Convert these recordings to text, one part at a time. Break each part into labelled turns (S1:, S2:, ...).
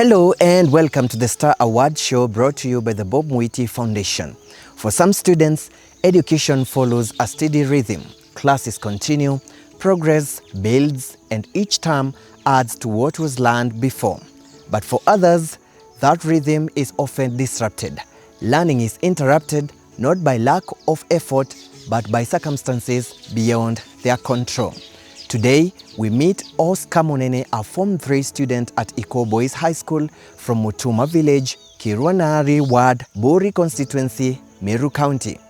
S1: Hello and welcome to the Star Award Show brought to you by the Bob Mwiti Foundation. For some students, education follows a steady rhythm. Classes continue, progress builds, and each term adds to what was learned before. But for others, that rhythm is often disrupted. Learning is interrupted not by lack of effort, but by circumstances beyond their control. Today, we meet Oscar Munene, a Form 3 student at Iko Boys High School from Mutuma Village, Kirwanari Ward, Buri Constituency, Meru County.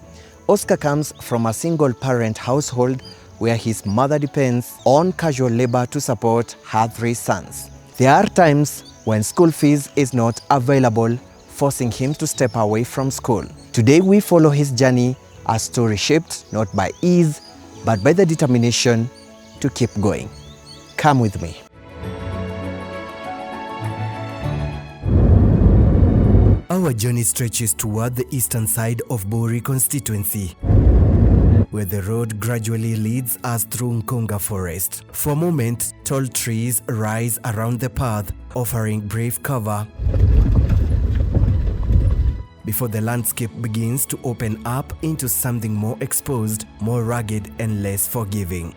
S1: Oscar comes from a single-parent household where his mother depends on casual labor to support her 3 sons. There are times when school fees is not available, forcing him to step away from school. Today, we follow his journey, a story shaped not by ease, but by the determination to keep going. Come with me. Our journey stretches toward the eastern side of Buri constituency, where the road gradually leads us through Nkonga forest. For a moment, tall trees rise around the path, offering brief cover before the landscape begins to open up into something more exposed, more rugged, and less forgiving.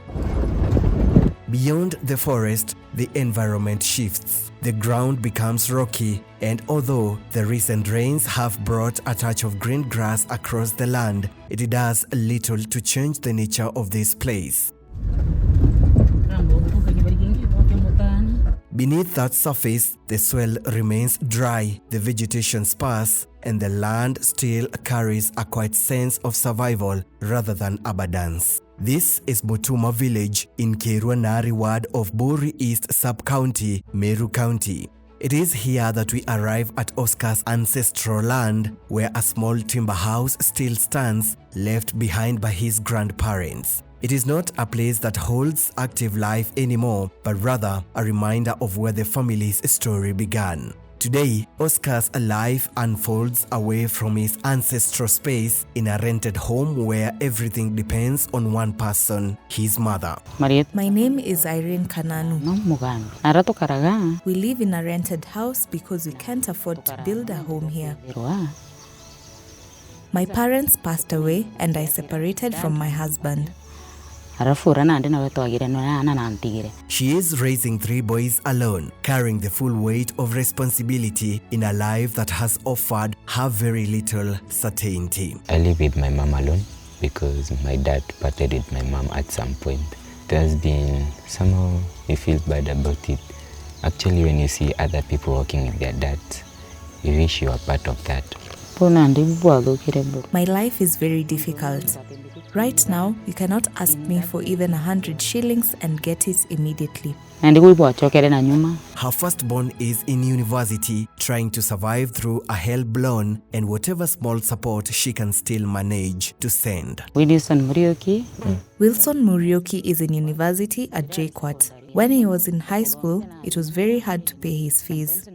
S1: Beyond the forest, the environment shifts. The ground becomes rocky, and although the recent rains have brought a touch of green grass across the land, it does little to change the nature of this place. Beneath that surface, the soil remains dry, the vegetation sparse, and the land still carries a quiet sense of survival rather than abundance. This is Mutuma Village in Kirwanari Ward of Buri East Sub-County, Meru County. It is here that we arrive at Oscar's ancestral land, where a small timber house still stands, left behind by his grandparents. It is not a place that holds active life anymore, but rather a reminder of where the family's story began. Today, Oscar's life unfolds away from his ancestral space in a rented home where everything depends on one person, his mother.
S2: My name is Irene Kananu. We live in a rented house because we can't afford to build a home here. My parents passed away and I separated from my husband.
S1: She is raising 3 boys alone, carrying the full weight of responsibility in a life that has offered her very little certainty.
S3: I live with my mom alone because my dad parted with my mom at some point. There's been somehow you feel bad about it. Actually, when you see other people working with their dads, you wish you were part of that.
S2: My life is very difficult. Right now, you cannot ask me for even 100 shillings and get it immediately.
S1: Her firstborn is in university, trying to survive through a hell-blown and whatever small support she can still manage to send.
S2: Wilson Murioki is in university at JKUAT. When he was in high school, it was very hard to pay his fees.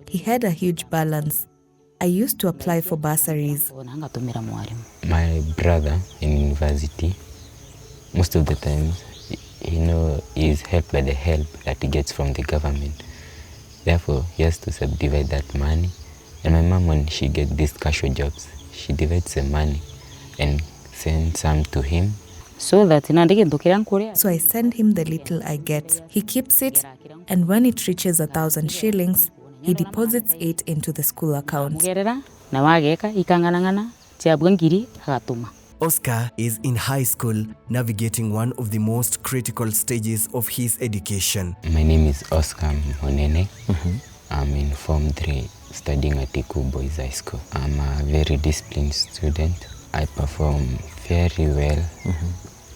S2: He had a huge balance. I used to apply for bursaries.
S3: My brother in university, most of the time, is helped by the help that he gets from the government. Therefore, he has to subdivide that money. And my mom, when she gets these casual jobs, she divides the money and sends some to him.
S2: So I send him the little I get. He keeps it, and when it reaches 1,000 shillings, he deposits it into the school account.
S1: Oscar is in high school, navigating one of the most critical stages of his education.
S3: My name is Oscar Munene. I'm in Form 3, studying at Iko Boys High School. I'm a very disciplined student. I perform very well.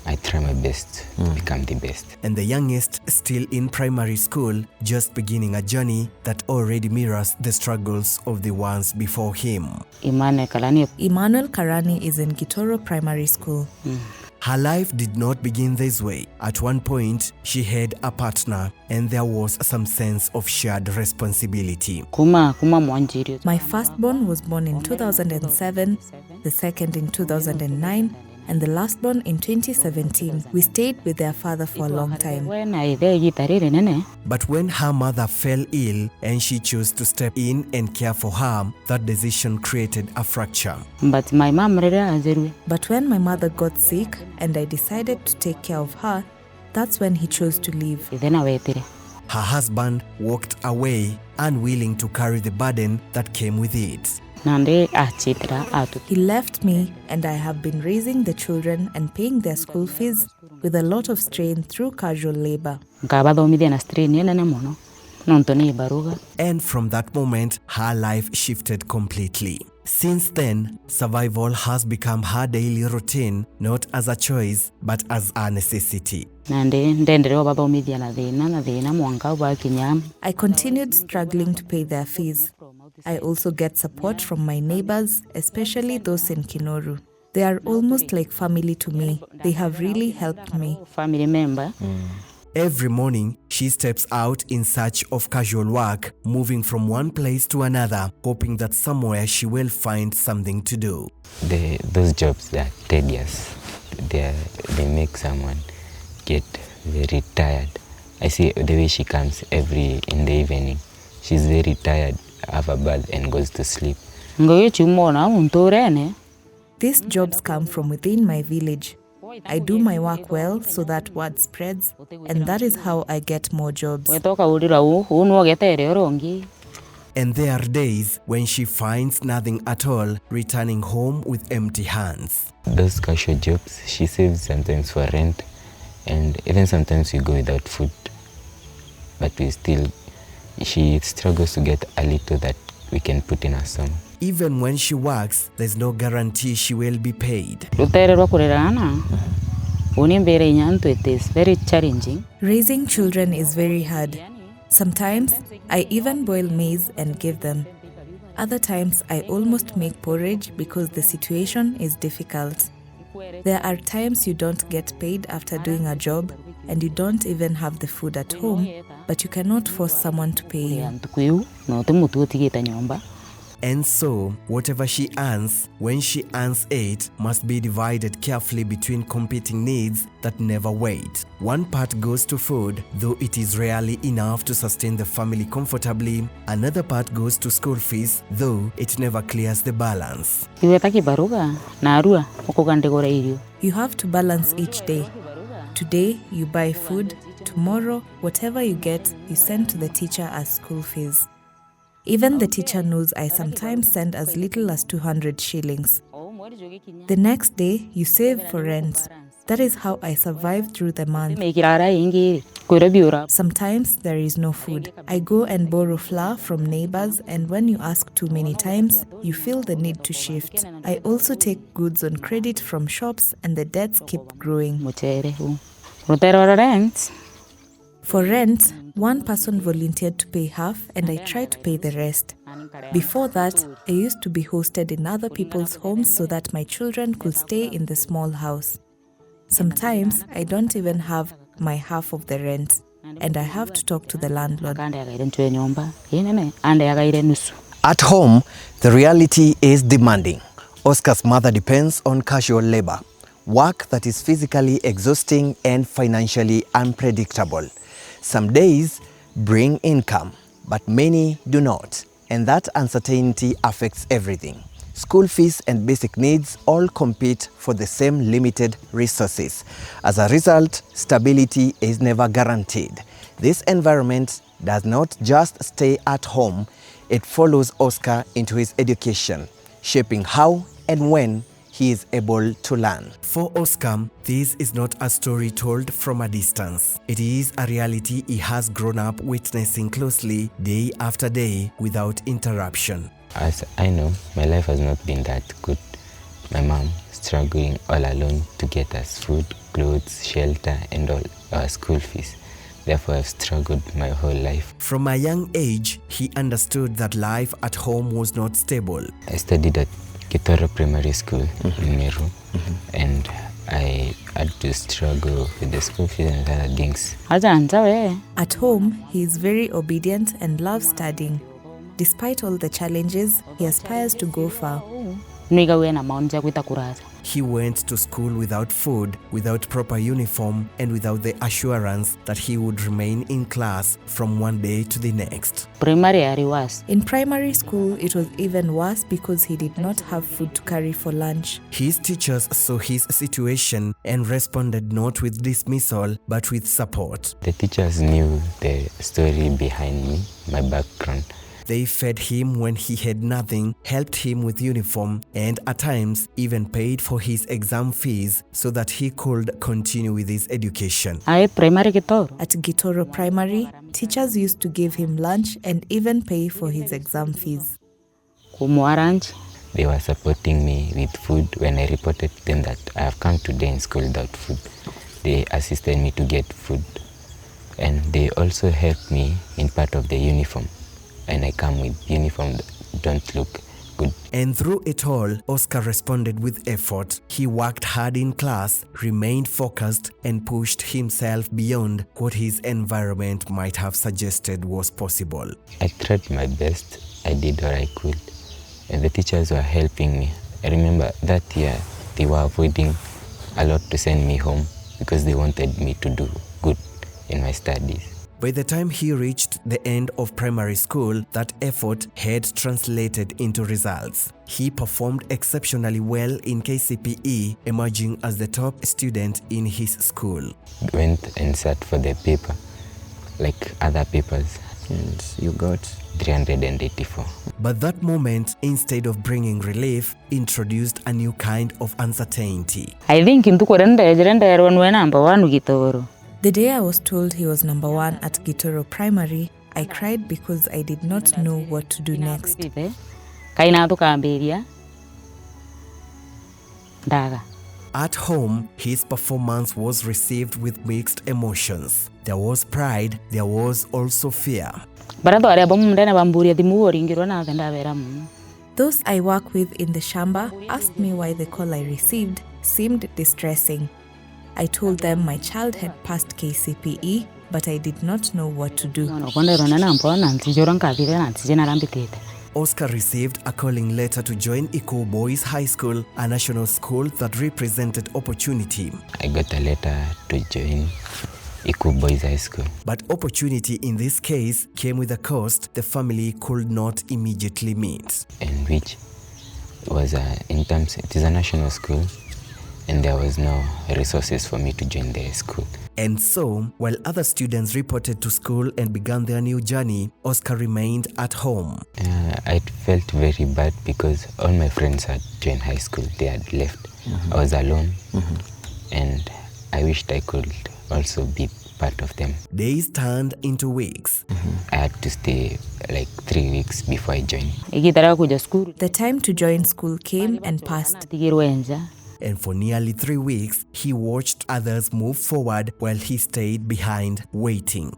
S3: I try my best to become the best.
S1: And the youngest, still in primary school, just beginning a journey that already mirrors the struggles of the ones before him.
S2: Emmanuel Karani is in Gitoro Primary School.
S1: Her life did not begin this way. At one point, she had a partner, and there was some sense of shared responsibility.
S2: My firstborn was born in 2007, the second in 2009, and the last born in 2017. We stayed with their father for a long time.
S1: But when her mother fell ill and she chose to step in and care for her, that decision created a fracture.
S4: But my mom
S2: But when my mother got sick and I decided to take care of her, that's when he chose to leave.
S1: Her husband walked away, unwilling to carry the burden that came with it.
S2: He left me, and I have been raising the children and paying their school fees with a lot of strain through casual labor.
S1: And from that moment, her life shifted completely. Since then, survival has become her daily routine, not as a choice, but as a necessity.
S2: I continued struggling to pay their fees. I also get support from my neighbors, especially those in Kinoru. They are almost like family to me. They have really helped me.
S4: Family member.
S1: Every morning, she steps out in search of casual work, moving from one place to another, hoping that somewhere she will find something to do.
S3: Those jobs are tedious. They make someone get very tired. I see the way she comes in the evening. She's very tired, have a bath and goes to sleep.
S2: These jobs come from within my village. I do my work well so that word spreads, and that is how I get more jobs.
S1: And there are days when she finds nothing at all, returning home with empty hands.
S3: Those casual jobs, she saves sometimes for rent, and even sometimes we go without food. But she struggles to get a little that we can put in our sum.
S1: Even when she works, there's no guarantee she will be paid.
S4: It is very challenging.
S2: Raising children is very hard. Sometimes, I even boil maize and give them. Other times, I almost make porridge because the situation is difficult. There are times you don't get paid after doing a job, and you don't even have the food at home, but you cannot force someone to pay you.
S1: And so, whatever she earns, when she earns it, must be divided carefully between competing needs that never wait. One part goes to food, though it is rarely enough to sustain the family comfortably. Another part goes to school fees, though it never clears the balance.
S2: You have to balance each day. Today, you buy food. Tomorrow, whatever you get, you send to the teacher as school fees. Even the teacher knows I sometimes send as little as 200 shillings. The next day, you save for rent. That is how I survive through the month. Sometimes there is no food. I go and borrow flour from neighbors, and when you ask too many times, you feel the need to shift. I also take goods on credit from shops, and the debts keep growing. For rent, one person volunteered to pay half, and I tried to pay the rest. Before that, I used to be hosted in other people's homes so that my children could stay in the small house. Sometimes, I don't even have my half of the rent, and I have to talk to the landlord.
S1: At home, the reality is demanding. Oscar's mother depends on casual labor, work that is physically exhausting and financially unpredictable. Some days bring income, but many do not, and that uncertainty affects everything. School fees and basic needs all compete for the same limited resources. As a result, stability is never guaranteed. This environment does not just stay at home, it follows Oscar into his education, shaping how and when he is able to learn. For Oscar, this is not a story told from a distance. It is a reality he has grown up witnessing closely day after day without interruption.
S3: As I know, my life has not been that good. My mom struggling all alone to get us food, clothes, shelter, and all our school fees. Therefore, I've struggled my whole life.
S1: From a young age, he understood that life at home was not stable.
S3: I studied at Kitoro Primary School in Meru, and I had to struggle with the school fees and other things.
S2: At home, he is very obedient and loves studying. Despite all the challenges, he aspires to go far.
S4: Nigawe na maoni ya kuita kuraza.
S1: He went to school without food, without proper uniform, and without the assurance that he would remain in class from one day to the next.
S4: Primary ari was.
S2: In primary school, it was even worse because he did not have food to carry for lunch.
S1: His teachers saw his situation and responded not with dismissal, but with support.
S3: The teachers knew the story behind me, my background.
S1: They fed him when he had nothing, helped him with uniform, and at times even paid for his exam fees so that he could continue with his education.
S4: Ae primary Gitoro.
S2: At Gitoro Primary, teachers used to give him lunch and even pay for his exam fees.
S4: Kumuaranj.
S3: They were supporting me with food. When I reported to them that I have come today in school without food, they assisted me to get food. And they also helped me in part of the uniform. And I come with uniform that don't look good.
S1: And through it all, Oscar responded with effort. He worked hard in class, remained focused, and pushed himself beyond what his environment might have suggested was possible.
S3: I tried my best. I did what I could. And the teachers were helping me. I remember that year, they were avoiding a lot to send me home because they wanted me to do good in my studies.
S1: By the time he reached the end of primary school, that effort had translated into results. He performed exceptionally well in KCPE, emerging as the top student in his school.
S3: Went and sat for the paper, like other papers.
S1: And you got
S3: 384.
S1: But that moment, instead of bringing relief, introduced a new kind of uncertainty.
S4: I think him to when number 1 Gitoro.
S2: The day I was told he was number 1 at Gitoro Primary, I cried because I did not know what to do next.
S1: At home, his performance was received with mixed emotions. There was pride, there was also fear.
S2: Those I work with in the shamba asked me why the call I received seemed distressing. I told them my child had passed KCPE, but I did not know what to do.
S1: Oscar received a calling letter to join Eco Boys High School, a national school that represented opportunity.
S3: I got a letter to join Eco Boys High School.
S1: But opportunity in this case came with a cost the family could not immediately meet.
S3: And which was, in terms, it is a national school, and there was no resources for me to join the school.
S1: And so, while other students reported to school and began their new journey, Oscar remained at home.
S3: I felt very bad because all my friends had joined high school. They had left. I was alone, and I wished I could also be part of them.
S1: Days turned into weeks.
S3: I had to stay like 3 weeks before I joined.
S2: The time to join school came and passed.
S1: And for nearly 3 weeks, he watched others move forward while he stayed behind, waiting.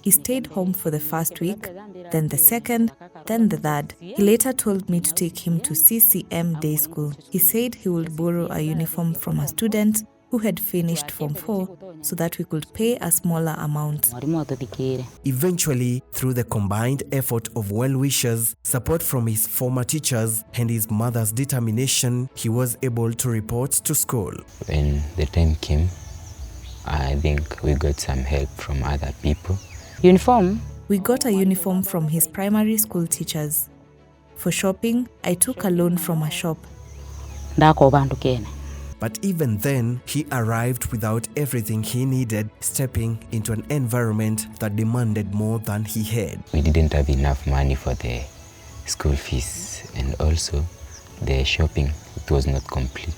S2: He stayed home for the first week, then the second, then the third. He later told me to take him to CCM Day School. He said he would borrow a uniform from a student who had finished Form 4 so that we could pay a smaller amount.
S1: Eventually, through the combined effort of well-wishers, support from his former teachers, and his mother's determination, he was able to report to school.
S3: When the time came, I think we got some help from other people.
S4: Uniform?
S2: We got a uniform from his primary school teachers. For shopping, I took a loan from a shop.
S1: But even then, he arrived without everything he needed, stepping into an environment that demanded more than he had.
S3: We didn't have enough money for the school fees, and also the shopping, it was not complete.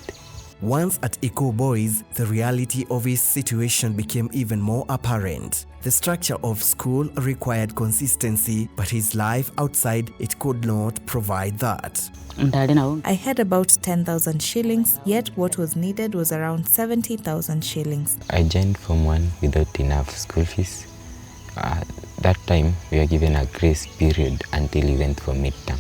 S1: Once at Eco Boys, the reality of his situation became even more apparent. The structure of school required consistency, but his life outside it could not provide that.
S2: I had about 10,000 shillings, yet what was needed was around 70,000 shillings.
S3: I joined Form 1 without enough school fees. That time, we were given a grace period until we went for midterm.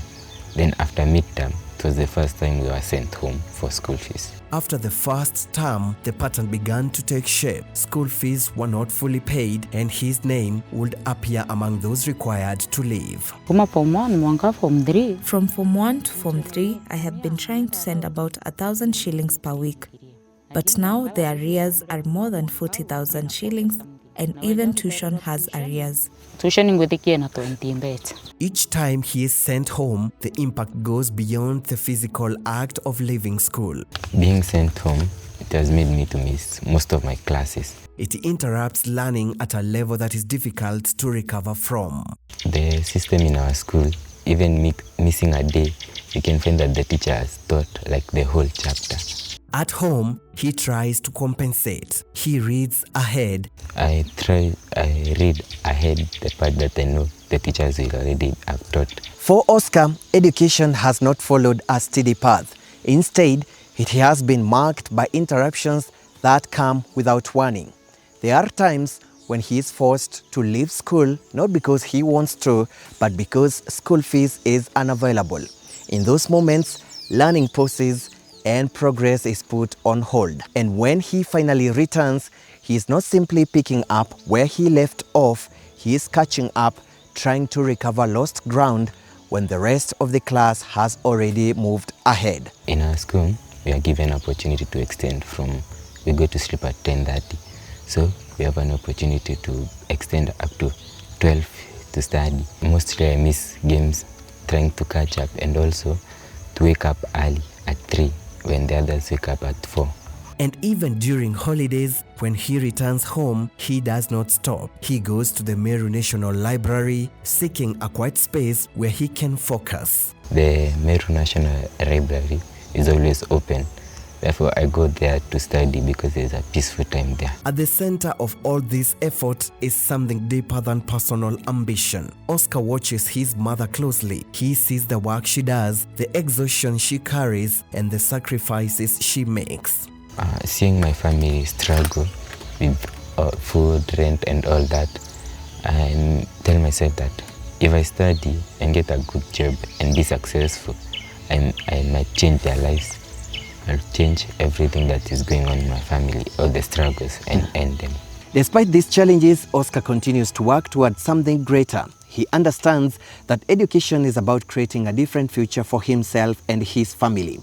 S3: Then after midterm, it was the first time we were sent home for school fees.
S1: After the first term, the pattern began to take shape. School fees were not fully paid, and his name would appear among those required to leave.
S4: Kuma form 1 mwaka form 3.
S2: From Form 1 to Form 3, I have been trying to send about 1,000 shillings per week. But now the arrears are more than 40,000 shillings, and even tuition has arrears.
S4: Tuition ingwetikie na 20 mbet.
S1: Each time he is sent home, the impact goes beyond the physical act of leaving school.
S3: Being sent home, it has made me to miss most of my classes.
S1: It interrupts learning at a level that is difficult to recover from.
S3: The system in our school, even missing a day, you can find that the teacher has taught like the whole chapter.
S1: At home, he tries to compensate. He reads ahead.
S3: I read ahead the part that I know the teachers will already have taught.
S1: For Oscar, education has not followed a steady path. Instead, it has been marked by interruptions that come without warning. There are times when he is forced to leave school, not because he wants to, but because school fees is unavailable. In those moments, learning pauses and progress is put on hold. And when he finally returns, he is not simply picking up where he left off, he is catching up, trying to recover lost ground when the rest of the class has already moved ahead.
S3: In our school, we are given an opportunity to extend from, we go to sleep at 10:30. So we have an opportunity to extend up to 12 to study. Mostly I miss games, trying to catch up, and also to wake up early at 3 when the others wake up at 4.
S1: And even during holidays, when he returns home, he does not stop. He goes to the Meru National Library, seeking a quiet space where he can focus.
S3: The Meru National Library is always open. Therefore, I go there to study because there's a peaceful time there.
S1: At the center of all this effort is something deeper than personal ambition. Oscar watches his mother closely. He sees the work she does, the exhaustion she carries, and the sacrifices she makes.
S3: Seeing my family struggle with food, rent, and all that, I tell myself that if I study and get a good job and be successful, I might change their lives. I'll change everything that is going on in my family, all the struggles, and end them.
S1: Despite these challenges, Oscar continues to work towards something greater. He understands that education is about creating a different future for himself and his family.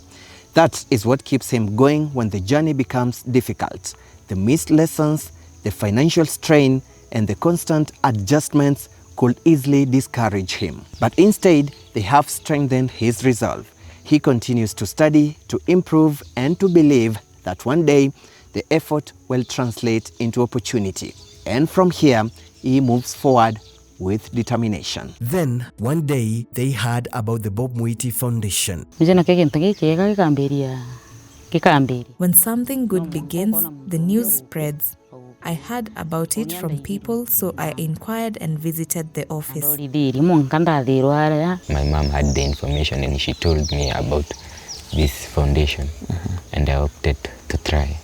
S1: That is what keeps him going when the journey becomes difficult. The missed lessons, the financial strain, and the constant adjustments could easily discourage him. But instead, they have strengthened his resolve. He continues to study, to improve, and to believe that one day the effort will translate into opportunity. And from here, he moves forward with determination. Then, one day, they heard about the Bob Mwiti Foundation.
S2: When something good begins, the news spreads. I heard about it from people, so I inquired and visited the office.
S3: My mom had the information and she told me about this foundation, and I opted to try.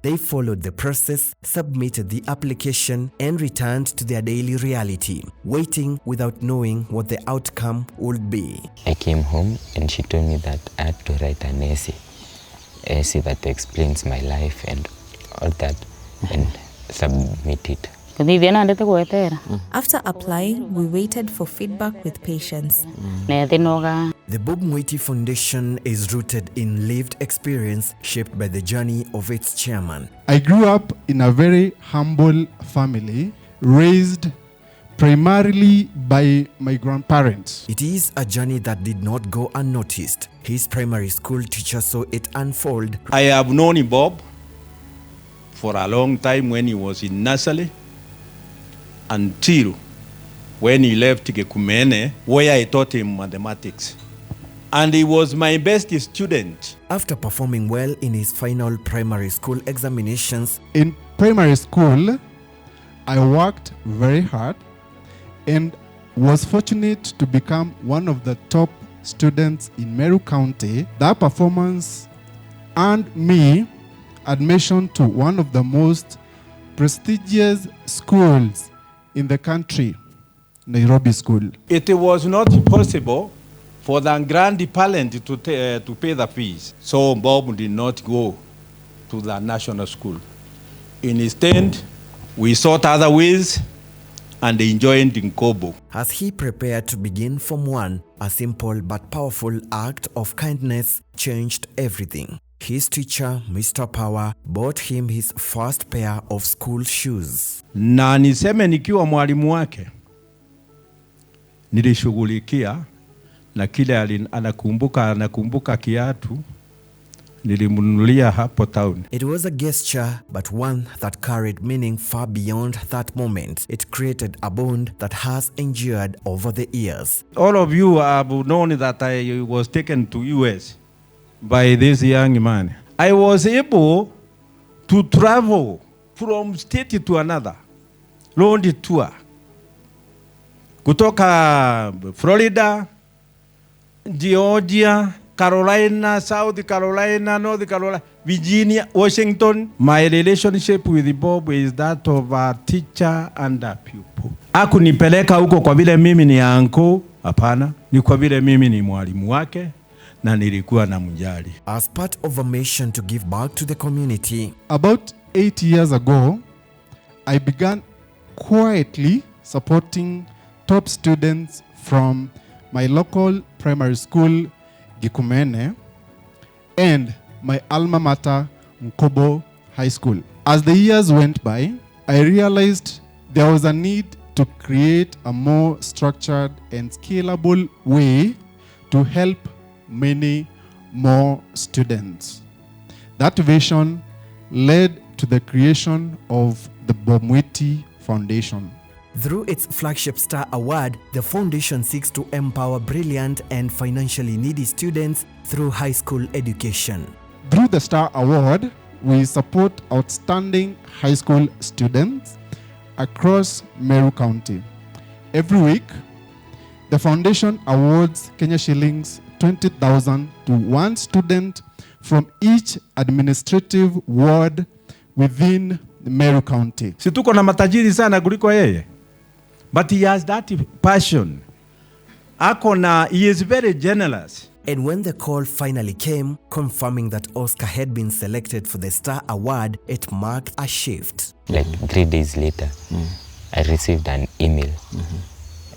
S1: They followed the process, submitted the application, and returned to their daily reality, waiting without knowing what the outcome would be.
S3: I came home and she told me that I had to write an essay that explains my life and all that, and submit it.
S2: After applying, we waited for feedback with patience.
S1: The Bob Mwiti Foundation is rooted in lived experience shaped by the journey of its chairman.
S5: I grew up in a very humble family, raised primarily by my grandparents.
S1: It is a journey that did not go unnoticed. His primary school teacher saw it unfold.
S6: I have known Bob for a long time when he was in nursery until when he left Munene, where I taught him mathematics. And he was my best student.
S1: After performing well in his final primary school examinations,
S5: in primary school, I worked very hard and was fortunate to become one of the top students in Meru County. That performance earned me admission to one of the most prestigious schools in the country, Nairobi School.
S6: It was not possible for the grandparent to pay the fees. So Bob did not go to the national school. Instead, we sought other ways and enjoyed in Kobo.
S1: As he prepared to begin Form 1, a simple but powerful act of kindness changed everything. His teacher, Mr. Power, bought him his first pair of school shoes.
S6: Na niseme nikiwa mwalimu wake, nilishughulikia na kile anakumbuka kiatu, nilimnunulia hapo town.
S1: It was a gesture, but one that carried meaning far beyond that moment. It created a bond that has endured over the years.
S6: All of you have known that I was taken to US by this young man. I was able to travel from state to another, road tour. Kutoka Florida, Georgia, Carolina, South Carolina, North Carolina, Virginia, Washington. My relationship with Bob is that of a teacher and a pupil. Hakunipeleka huko kwa vile mimi ni uncle, hapana. Ni kwa vile mimi ni mwalimu wake na nilikuwa namjali.
S1: As part of a mission to give back to the community.
S5: About 8 years ago, I began quietly supporting top students from my local primary school, Munene, and my alma mater, Nkobo High School. As the years went by, I realized there was a need to create a more structured and scalable way to help many more students. That vision led to the creation of the Bob Mwiti Foundation.
S1: Through its flagship Star Award, the foundation seeks to empower brilliant and financially needy students through high school education.
S5: Through the Star Award, we support outstanding high school students across Meru County. Every week, the foundation awards Kenya shillings 20,000 to one student from each administrative ward within Meru County.
S6: Si tuko na matajiri sana kuliko yeye. But he has that passion. He is very generous.
S1: And when the call finally came, confirming that Oscar had been selected for the Star Award, it marked a shift.
S3: Like 3 days later, I received an email.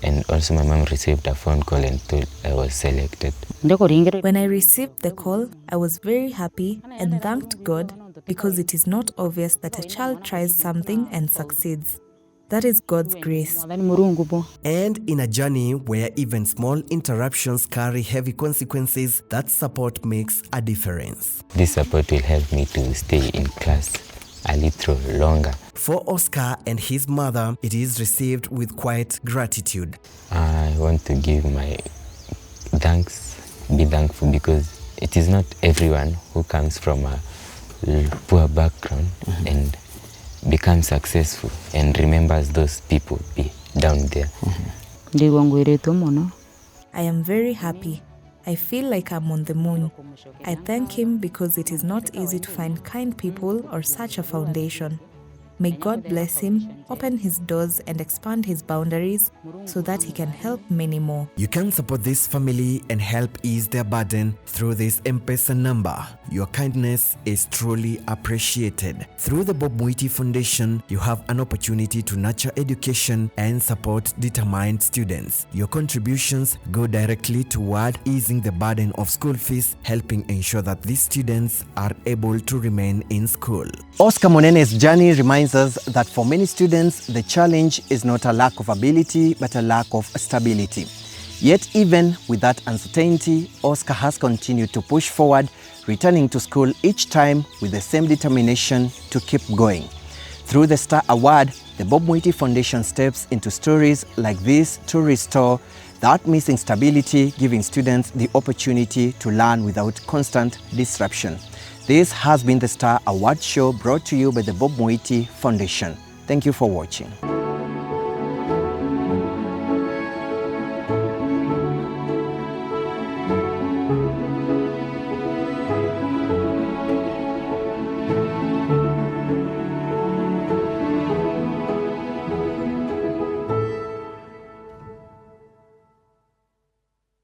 S3: And also my mom received a phone call and told I was selected.
S2: When I received the call, I was very happy and thanked God because it is not obvious that a child tries something and succeeds. That is God's grace.
S1: And in a journey where even small interruptions carry heavy consequences, that support makes a difference.
S3: This support will help me to stay in class a little longer.
S1: For Oscar and his mother, it is received with quiet gratitude.
S3: I want to give my thanks, be thankful, because it is not everyone who comes from a poor background and becomes successful and remembers those people down there.
S2: I am very happy. I feel like I'm on the moon. I thank him because it is not easy to find kind people or such a foundation. May God bless him, open his doors and expand his boundaries so that he can help many more.
S1: You can support this family and help ease their burden through this M-Pesa number. Your kindness is truly appreciated. Through the Bob Mwiti Foundation, you have an opportunity to nurture education and support determined students. Your contributions go directly toward easing the burden of school fees, helping ensure that these students are able to remain in school. Oscar Munene's journey reminds us that for many students, the challenge is not a lack of ability, but a lack of stability. Yet even with that uncertainty, Oscar has continued to push forward, returning to school each time with the same determination to keep going. Through the Star Award, the Bob Mwiti Foundation steps into stories like this to restore that missing stability, giving students the opportunity to learn without constant disruption. This has been the Star Award Show brought to you by the Bob Mwiti Foundation. Thank you for watching.